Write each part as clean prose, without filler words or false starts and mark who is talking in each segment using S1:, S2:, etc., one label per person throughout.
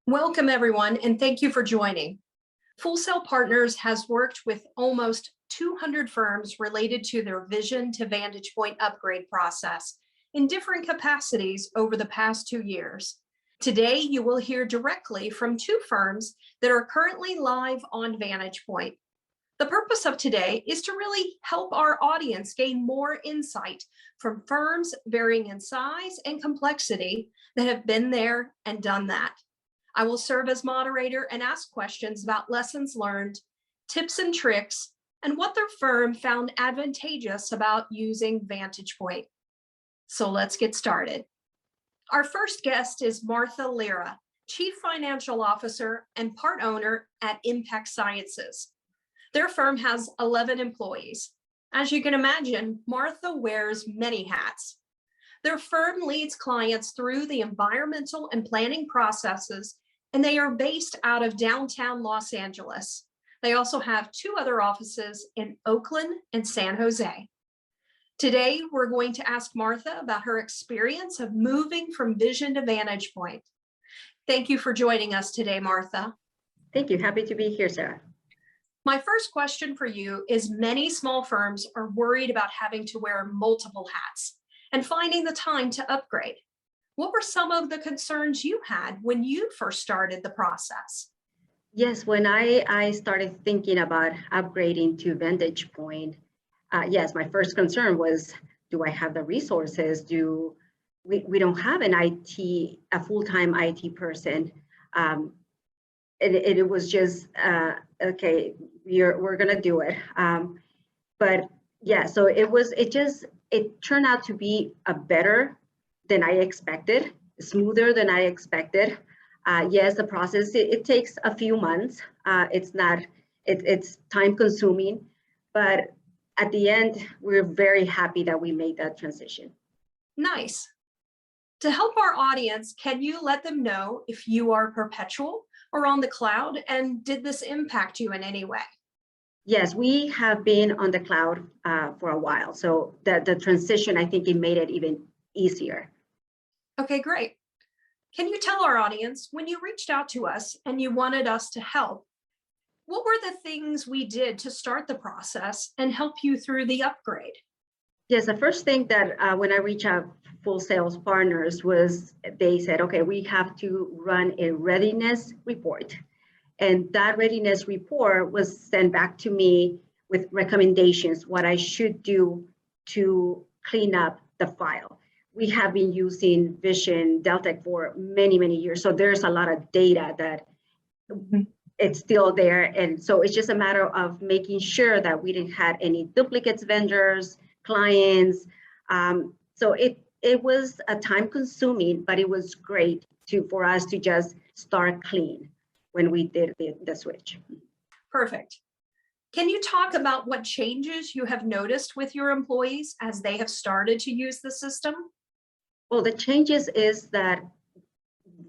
S1: Welcome, everyone, and thank you for joining. Full Sail Partners has worked with almost 200 firms related to their Vision to Vantagepoint upgrade process in different capacities over the past 2 years. Today, you will hear directly from 2 firms that are currently live on Vantagepoint. The purpose of today is to really help our audience gain more insight from firms varying in size and complexity that have been there and done that. I will serve as moderator and ask questions about lessons learned, tips and tricks, and what their firm found advantageous about using Vantagepoint. So let's get started. Our first guest is Martha Lira, Chief Financial Officer and part owner at Impact Sciences. Their firm has 11 employees. As you can imagine, Martha wears many hats. Their firm leads clients through the environmental and planning processes, and they are based out of downtown Los Angeles. They also have 2 other offices in Oakland and San Jose. Today, we're going to ask Martha about her experience of moving from Vision to Vantagepoint. Thank you for joining us today, Martha.
S2: Thank you. Happy to be here, Sarah.
S1: My first question for you is many small firms are worried about having to wear multiple hats and finding the time to upgrade. What were some of the concerns you had when you first started the process?
S2: Yes, when I started thinking about upgrading to Vantagepoint, yes, my first concern was, do I have the resources? We don't have a full-time IT person. It was just, okay, we're gonna do it. But yeah, so it turned out to be a better than I expected, smoother than I expected. Yes, the process, it takes a few months. It's time consuming, but at the end, we're very happy that we made that transition.
S1: Nice. To help our audience, can you let them know if you are perpetual or on the cloud, and did this impact you in any way?
S2: Yes, we have been on the cloud for a while. So the transition, I think it made it even easier.
S1: Okay, great. Can you tell our audience, when you reached out to us and you wanted us to help, what were the things we did to start the process and help you through the upgrade?
S2: Yes, the first thing that when I reached out Full Sail Partners was they said, okay, we have to run a readiness report. And that readiness report was sent back to me with recommendations, what I should do to clean up the file. We have been using Vision Deltek for many, many years. So there's a lot of data that it's still there. And so it's just a matter of making sure that we didn't have any duplicates, vendors, clients. So it was a time consuming, but it was great for us to just start clean when we did the switch.
S1: Perfect. Can you talk about what changes you have noticed with your employees as they have started to use the system?
S2: Well, the changes is that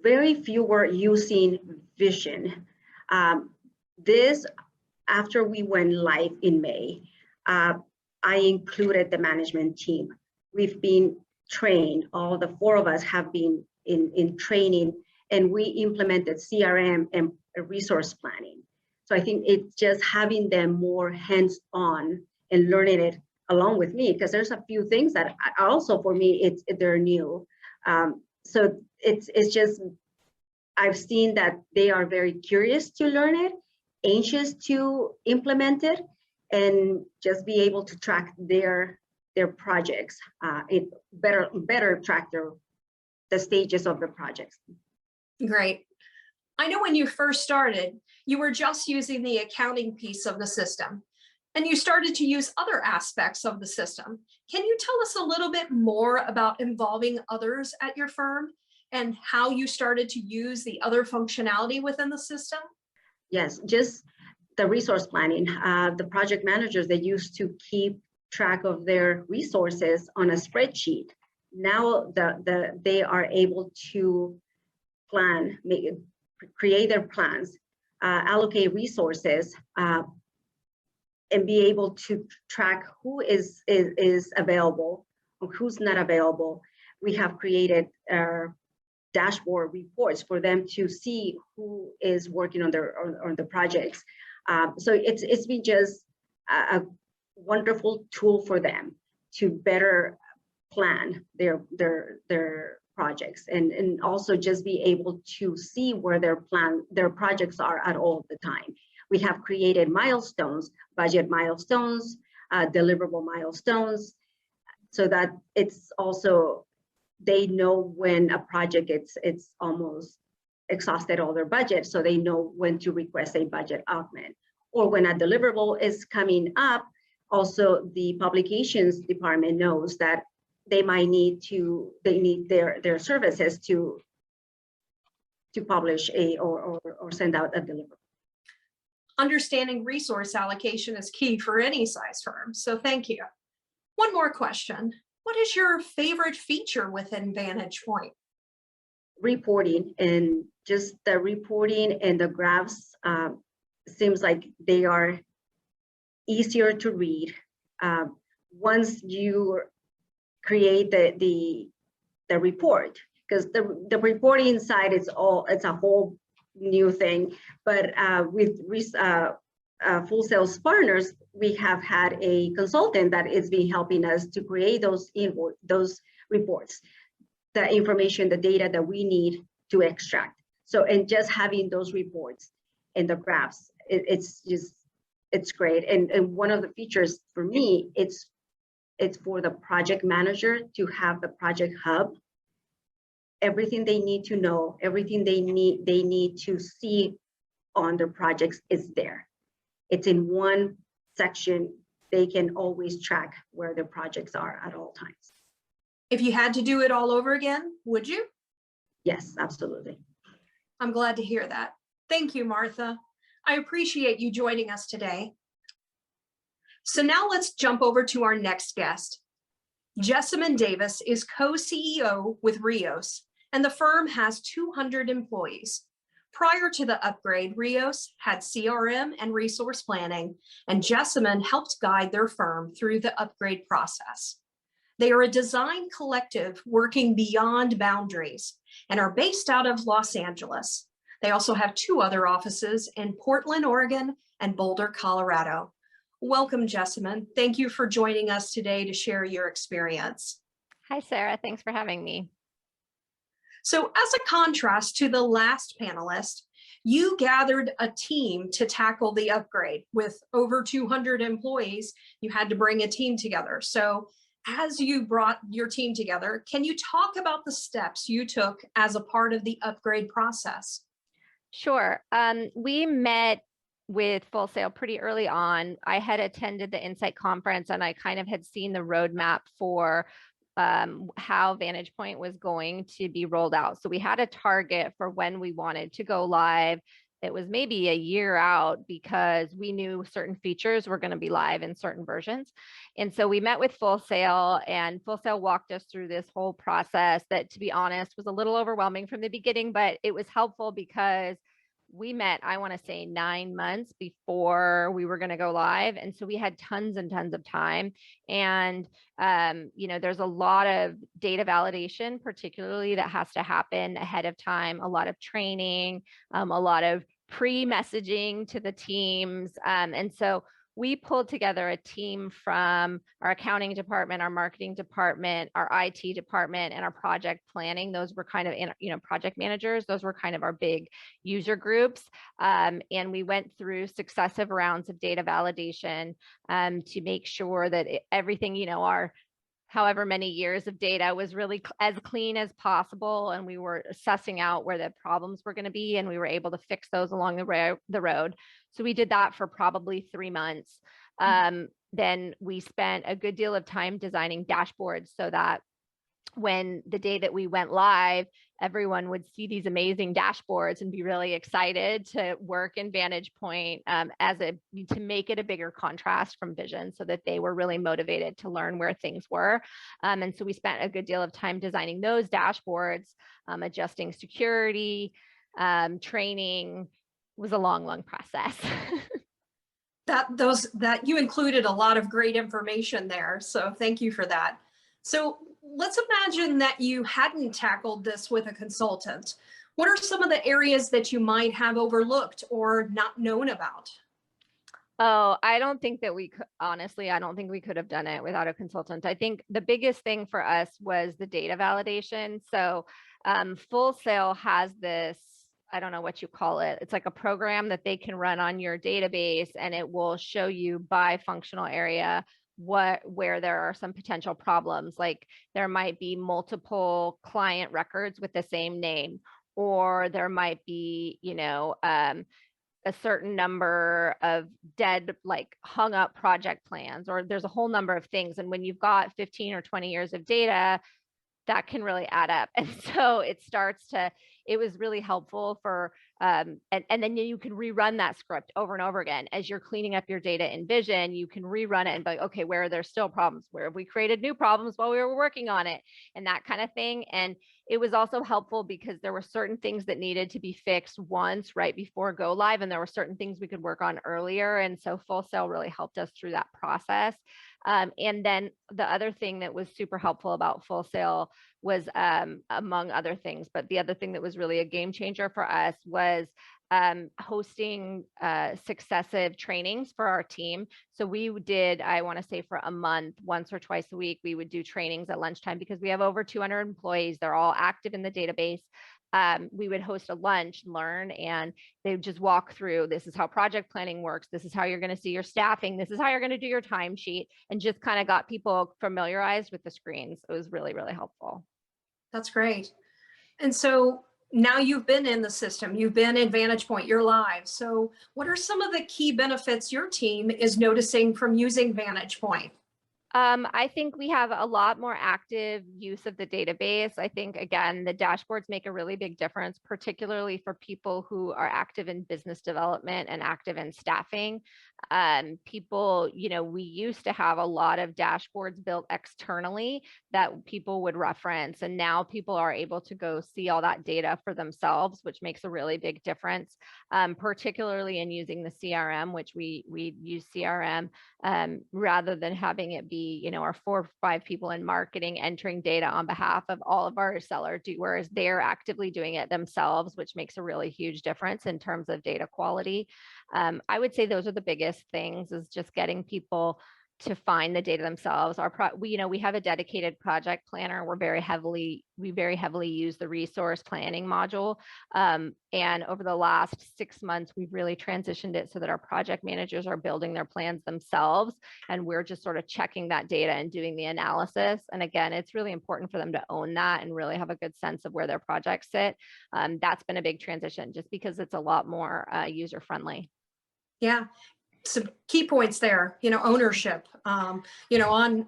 S2: very few were using Vision. This, after we went live in May, I included the management team. We've been trained, all the 4 of us have been in training, and we implemented CRM and resource planning. So I think it's just having them more hands-on and learning it along with me, because there's a few things that also for me, they're new. So it's just, I've seen that they are very curious to learn it, anxious to implement it, and just be able to track their projects, better track the stages of the projects.
S1: Great. I know when you first started, you were just using the accounting piece of the system, and you started to use other aspects of the system. Can you tell us a little bit more about involving others at your firm and how you started to use the other functionality within the system?
S2: Yes, just the resource planning. The project managers, they used to keep track of their resources on a spreadsheet. Now they are able to plan, create their plans, allocate resources, and be able to track who is available or who's not available. We have created dashboard reports for them to see who is working on the projects. So it's been just a wonderful tool for them to better plan their projects, and also just be able to see where their projects are at all the time. We have created milestones, budget milestones, deliverable milestones, so that it's also, they know when a project it's almost exhausted all their budget, so they know when to request a budget augment. Or when a deliverable is coming up, also the publications department knows that they need their services to publish or send out a deliverable.
S1: Understanding resource allocation is key for any size firm, so thank you. One more question. What is your favorite feature within Vantagepoint?
S2: Reporting, and just the reporting and the graphs seems like they are easier to read. Once you create the report, because the reporting side it's a whole new thing, but with Full Sail's partners, we have had a consultant that is been helping us to create those reports, the information, the data that we need to extract. So, and just having those reports and the graphs, it's great. And one of the features for me, it's for the project manager to have the project hub. Everything they need to know, everything they need to see on their projects is there. It's in one section. They can always track where their projects are at all times.
S1: If you had to do it all over again, would you?
S2: Yes, absolutely.
S1: I'm glad to hear that. Thank you, Martha. I appreciate you joining us today. So now let's jump over to our next guest. Jessamyn Davis is co-CEO with RIOS, and the firm has 200 employees. Prior to the upgrade, RIOS had CRM and resource planning, and Jessamyn helped guide their firm through the upgrade process. They are a design collective working beyond boundaries and are based out of Los Angeles. They also have 2 other offices in Portland, Oregon, and Boulder, Colorado. Welcome, Jessamyn. Thank you for joining us today to share your experience.
S3: Hi, Sarah. Thanks for having me.
S1: So as a contrast to the last panelist, you gathered a team to tackle the upgrade. With over 200 employees, you had to bring a team together. So as you brought your team together, can you talk about the steps you took as a part of the upgrade process?
S3: Sure. We met with Full Sail pretty early on. I had attended the Insight conference and I kind of had seen the roadmap for how Vantagepoint was going to be rolled out. So we had a target for when we wanted to go live. It was maybe a year out because we knew certain features were going to be live in certain versions. And so we met with Full Sail, and Full Sail walked us through this whole process that, to be honest, was a little overwhelming from the beginning, but it was helpful because we met, I want to say 9 months before we were going to go live. And so we had tons and tons of time. And, there's a lot of data validation, particularly that has to happen ahead of time, a lot of training, a lot of pre-messaging to the teams. And so we pulled together a team from our accounting department, our marketing department, our IT department, and our project planning. Those were kind of, project managers. Those were kind of our big user groups. And we went through successive rounds of data validation to make sure that everything, our however many years of data was really as clean as possible. And we were assessing out where the problems were going to be, and we were able to fix those along the road. So we did that for probably 3 months. Then we spent a good deal of time designing dashboards so that when the day that we went live, everyone would see these amazing dashboards and be really excited to work in Vantagepoint to make it a bigger contrast from Vision, so that they were really motivated to learn where things were. And so we spent a good deal of time designing those dashboards, adjusting security, training. It was a long process.
S1: That you included a lot of great information there. So thank you for that. So let's imagine that you hadn't tackled this with a consultant. What are some of the areas that you might have overlooked or not known about?
S3: Oh, I don't think that we could, honestly, I don't think we could have done it without a consultant. I think the biggest thing for us was the data validation. So Full Sail has this, I don't know what you call it. It's like a program that they can run on your database, and it will show you by functional area where there are some potential problems. Like there might be multiple client records with the same name, or there might be, a certain number of dead, like hung up project plans, or there's a whole number of things. And when you've got 15 or 20 years of data, that can really add up. And so it was really helpful for, and then you can rerun that script over and over again. As you're cleaning up your data in Vision, you can rerun it and be like, okay, where are there still problems? Where have we created new problems while we were working on it? And that kind of thing. And it was also helpful because there were certain things that needed to be fixed once right before go live. And there were certain things we could work on earlier. And so Full Sail really helped us through that process. And then the other thing that was super helpful about Full Sail was, among other things, but the other thing that was really a game changer for us was hosting successive trainings for our team. So we did, I want to say for a month, once or twice a week, we would do trainings at lunchtime because we have over 200 employees. They're all active in the database. We would host a lunch, learn, and they would just walk through, this is how project planning works. This is how you're going to see your staffing. This is how you're going to do your timesheet, and just kind of got people familiarized with the screens. It was really, really helpful.
S1: That's great. And so now you've been in the system, you've been in Vantagepoint, you're live. So what are some of the key benefits your team is noticing from using Vantagepoint?
S3: I think we have a lot more active use of the database. I think, again, the dashboards make a really big difference, particularly for people who are active in business development and active in staffing. People, we used to have a lot of dashboards built externally that people would reference, and now people are able to go see all that data for themselves, which makes a really big difference, particularly in using the CRM, which we use CRM rather than having it be, our 4 or 5 people in marketing entering data on behalf of all of our seller doers. They're actively doing it themselves, which makes a really huge difference in terms of data quality. I would say those are the biggest things, is just getting people to find the data themselves. We have a dedicated project planner. We very heavily use the resource planning module. And over the last 6 months, we've really transitioned it so that our project managers are building their plans themselves. And we're just sort of checking that data and doing the analysis. And again, it's really important for them to own that and really have a good sense of where their projects sit. That's been a big transition just because it's a lot more user-friendly.
S1: Yeah. Some key points there, ownership, on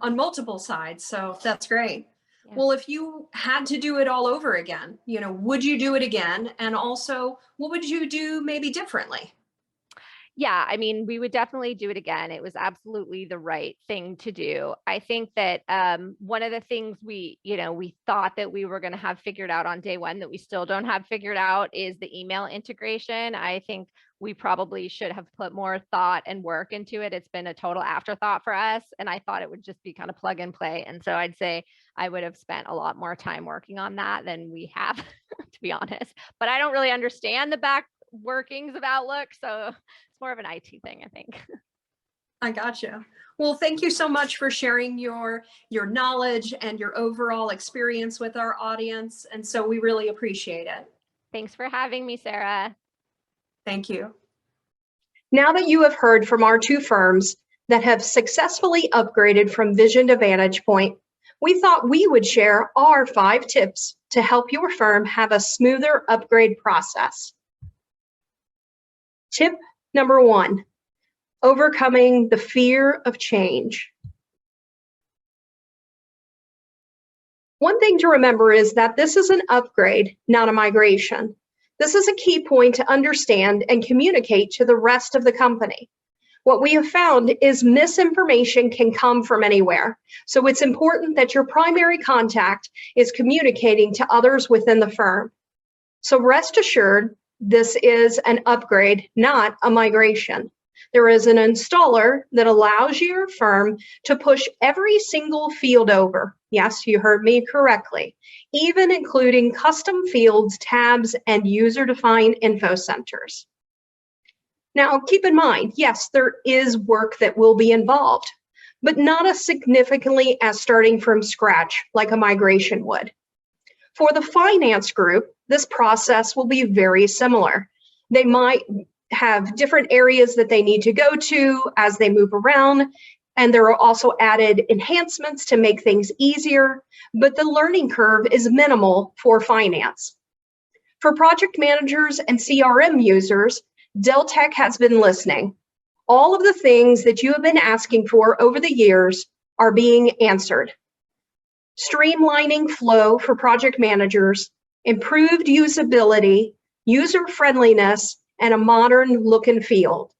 S1: multiple sides. So that's great. Yeah. Well, if you had to do it all over again, would you do it again? And also, what would you do maybe differently?
S3: Yeah, I mean, we would definitely do it again. It was absolutely the right thing to do. I think that one of the things we thought that we were going to have figured out on day one that we still don't have figured out is the email integration. I think we probably should have put more thought and work into it. It's been a total afterthought for us. And I thought it would just be kind of plug and play. And so I'd say I would have spent a lot more time working on that than we have, to be honest. But I don't really understand the back workings of Outlook. So it's more of an IT thing, I think.
S1: I gotcha. Well, thank you so much for sharing your knowledge and your overall experience with our audience. And so we really appreciate it.
S3: Thanks for having me, Sarah.
S1: Thank you. Now that you have heard from our 2 firms that have successfully upgraded from Vision to Vantagepoint, we thought we would share our 5 tips to help your firm have a smoother upgrade process. Tip number 1, overcoming the fear of change. One thing to remember is that this is an upgrade, not a migration. This is a key point to understand and communicate to the rest of the company. What we have found is misinformation can come from anywhere. So it's important that your primary contact is communicating to others within the firm. So rest assured, this is an upgrade, not a migration. There is an installer that allows your firm to push every single field over. Yes, you heard me correctly, even including custom fields, tabs, and user-defined info centers. Now, keep in mind, yes, there is work that will be involved, but not as significantly as starting from scratch like a migration would. For the finance group, this process will be very similar. They might have different areas that they need to go to as they move around, and there are also added enhancements to make things easier, but the learning curve is minimal for finance. For project managers and CRM users, Deltek has been listening. All of the things that you have been asking for over the years are being answered. Streamlining flow for project managers, improved usability, user friendliness, and a modern look and feel.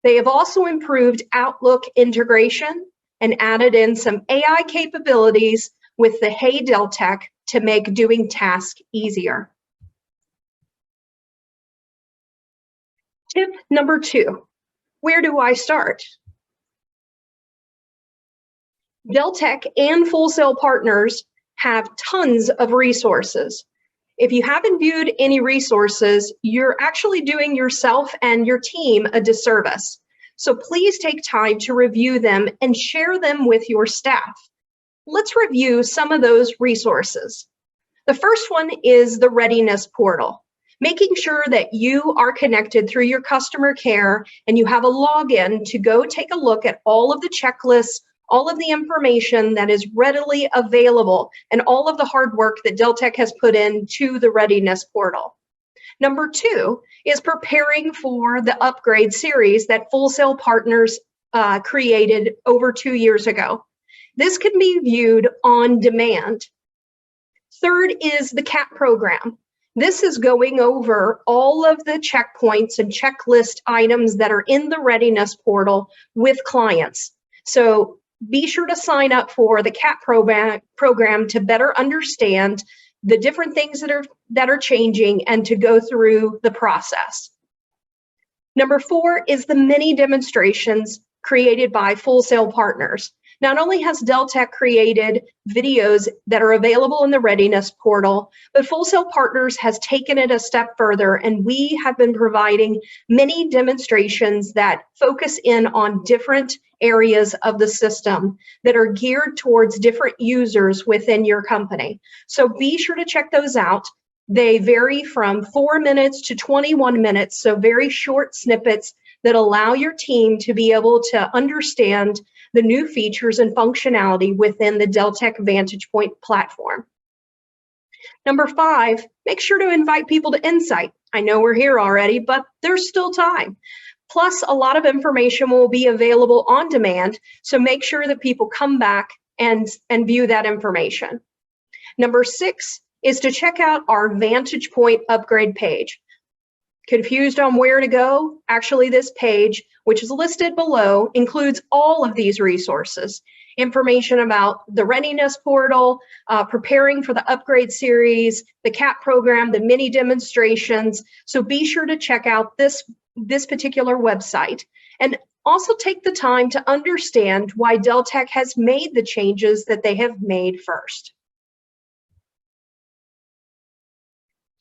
S1: They have also improved Outlook integration and added in some AI capabilities with the Hey Deltek to make doing tasks easier. Tip number 2, where do I start? Deltek and Full Sail partners have tons of resources. If you haven't viewed any resources, you're actually doing yourself and your team a disservice. So please take time to review them and share them with your staff. Let's review some of those resources. The first one is the Readiness Portal, making sure that you are connected through your customer care and you have a login to go take a look at all of the checklists, all of the information that is readily available, and all of the hard work that Deltek has put into the Readiness Portal. Number 2 is preparing for the upgrade series that Full Sail partners created over 2 years ago. This can be viewed on demand. Third is the CAP program. This is going over all of the checkpoints and checklist items that are in the Readiness Portal with clients. So be sure to sign up for the CAP program to better understand the different things that are changing and to go through the process. Number 4 is the mini demonstrations created by Full Sail partners. Not only has Deltek created videos that are available in the Readiness Portal, but Full Sail Partners has taken it a step further, and we have been providing many demonstrations that focus in on different areas of the system that are geared towards different users within your company. So be sure to check those out. They vary from 4 minutes to 21 minutes, so very short snippets that allow your team to be able to understand the new features and functionality within the Deltek Vantagepoint platform. Number 5, make sure to invite people to Insight. I know we're here already, but there's still time. Plus, a lot of information will be available on demand, so make sure that people come back and view that information. Number 6 is to check out our Vantagepoint upgrade page. Confused on where to go? Actually, this page, which is listed below, includes all of these resources. Information about the Readiness Portal, preparing for the upgrade series, the CAP program, the mini demonstrations. So be sure to check out this particular website. And also take the time to understand why Deltek has made the changes that they have made first.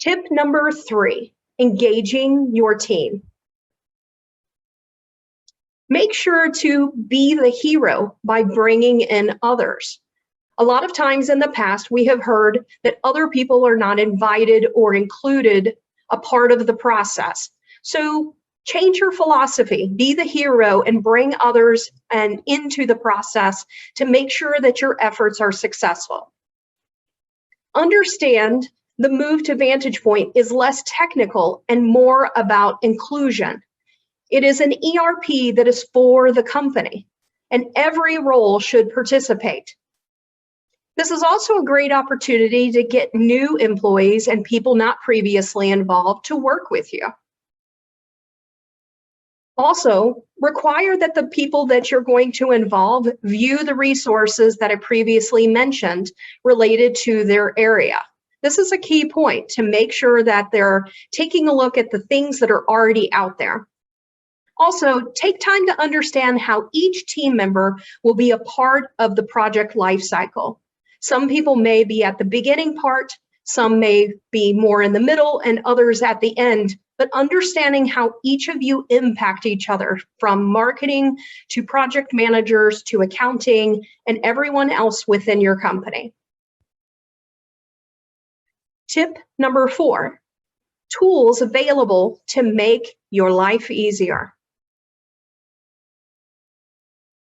S1: Tip number 3. Engaging your team. Make sure to be the hero by bringing in others. A lot of times in the past, we have heard that other people are not invited or included a part of the process. So change your philosophy, be the hero, and bring others into the process to make sure that your efforts are successful. Understand the move to Vantagepoint is less technical and more about inclusion. It is an ERP that is for the company, and every role should participate. This is also a great opportunity to get new employees and people not previously involved to work with you. Also, require that the people that you're going to involve view the resources that I previously mentioned related to their area. This is a key point to make sure that they're taking a look at the things that are already out there. Also, take time to understand how each team member will be a part of the project lifecycle. Some people may be at the beginning part, some may be more in the middle, and others at the end, but understanding how each of you impact each other, from marketing to project managers to accounting and everyone else within your company. Tip number 4, tools available to make your life easier.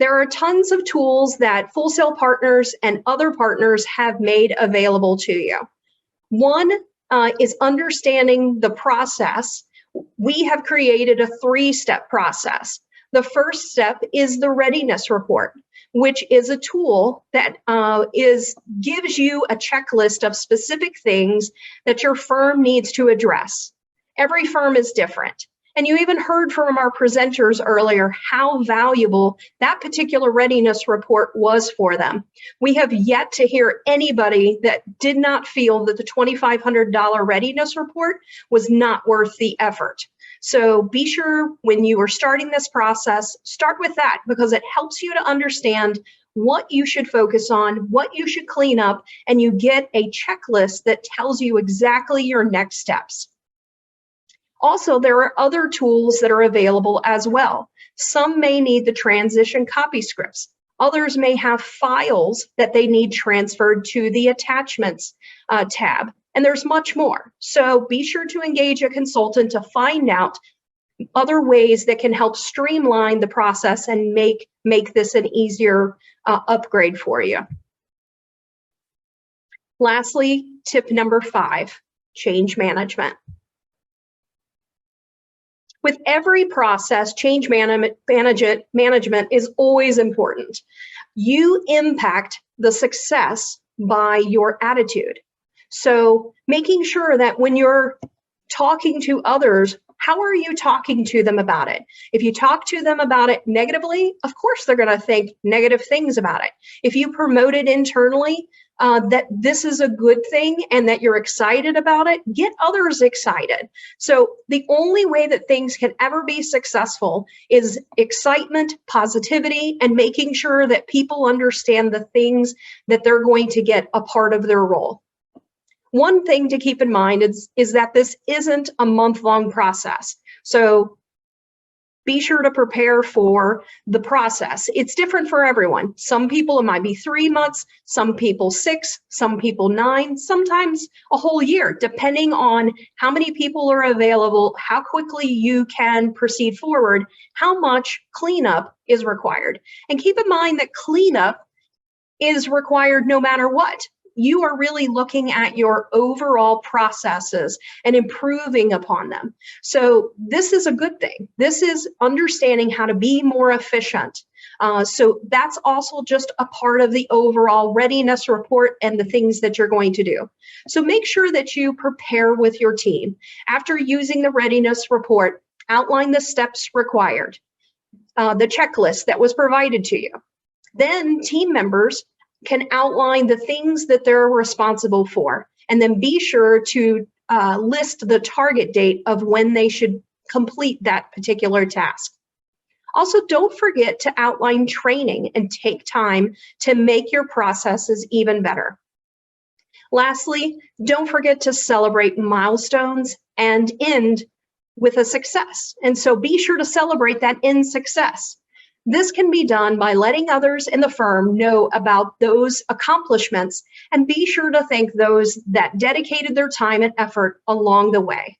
S1: There are tons of tools that Full Sail partners and other partners have made available to you. One is understanding the process. We have created a 3-step process. The first step is the readiness report, which is a tool that gives you a checklist of specific things that your firm needs to address. Every firm is different. And you even heard from our presenters earlier how valuable that particular readiness report was for them. We have yet to hear anybody that did not feel that the $2,500 readiness report was not worth the effort. So be sure when you are starting this process, start with that, because it helps you to understand what you should focus on, what you should clean up, and you get a checklist that tells you exactly your next steps. Also, there are other tools that are available as well. Some may need the transition copy scripts. Others may have files that they need transferred to the attachments tab, and there's much more. So be sure to engage a consultant to find out other ways that can help streamline the process and make this an easier upgrade for you. Lastly, tip number 5, change management. With every process, change management is always important. You impact the success by your attitude. So making sure that when you're talking to others, how are you talking to them about it? If you talk to them about it negatively, of course they're going to think negative things about it. If you promote it internally, that this is a good thing and that you're excited about it, get others excited. So the only way that things can ever be successful is excitement, positivity, and making sure that people understand the things that they're going to get a part of their role. One thing to keep in mind is that this isn't a month-long process. So be sure to prepare for the process. It's different for everyone. Some people, it might be 3 months, some people 6, some people 9, sometimes a whole year, depending on how many people are available, how quickly you can proceed forward, how much cleanup is required. And keep in mind that cleanup is required no matter what. You are really looking at your overall processes and improving upon them. So this is a good thing. This is understanding how to be more efficient. So that's also just a part of the overall readiness report and the things that you're going to do. So make sure that you prepare with your team. After using the readiness report, outline the steps required, the checklist that was provided to you. Then team members can outline the things that they're responsible for, and then be sure to list the target date of when they should complete that particular task. Also, don't forget to outline training and take time to make your processes even better. Lastly, don't forget to celebrate milestones and end with a success. And so be sure to celebrate that end success. This can be done by letting others in the firm know about those accomplishments, and be sure to thank those that dedicated their time and effort along the way.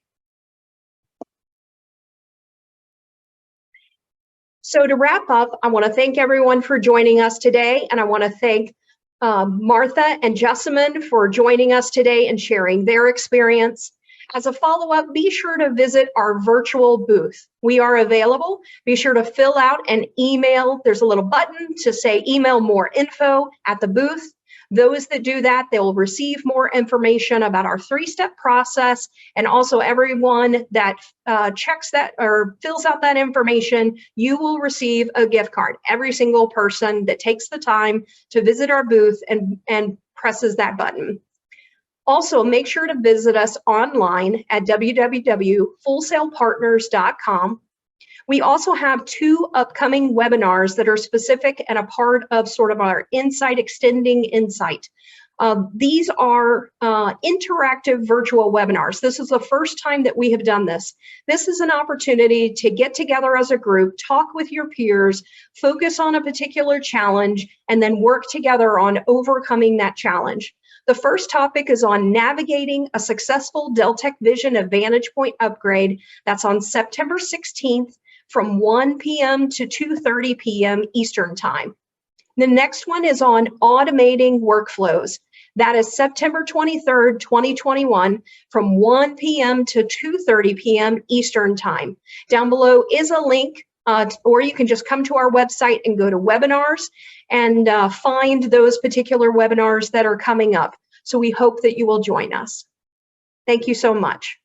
S1: So to wrap up, I want to thank everyone for joining us today, and I want to thank Martha and Jessamyn for joining us today and sharing their experience. As a follow-up, be sure to visit our virtual booth. We are available. Be sure to fill out an email. There's a little button to say email more info at the booth. Those that do that, they will receive more information about our 3-step process, and also everyone that checks that or fills out that information, you will receive a gift card. Every single person that takes the time to visit our booth and presses that button. Also, make sure to visit us online at www.fullsailpartners.com. We also have 2 upcoming webinars that are specific and a part of sort of our Insight Extending Insight. These are interactive virtual webinars. This is the first time that we have done this. This is an opportunity to get together as a group, talk with your peers, focus on a particular challenge, and then work together on overcoming that challenge. The first topic is on navigating a successful Deltek Vision Vantagepoint upgrade. That's on September 16th from 1 p.m. to 2:30 p.m. Eastern Time. The next one is on automating workflows. That is September 23rd, 2021 from 1 p.m. to 2:30 p.m. Eastern Time. Down below is a link, or you can just come to our website and go to webinars and find those particular webinars that are coming up. So we hope that you will join us. Thank you so much.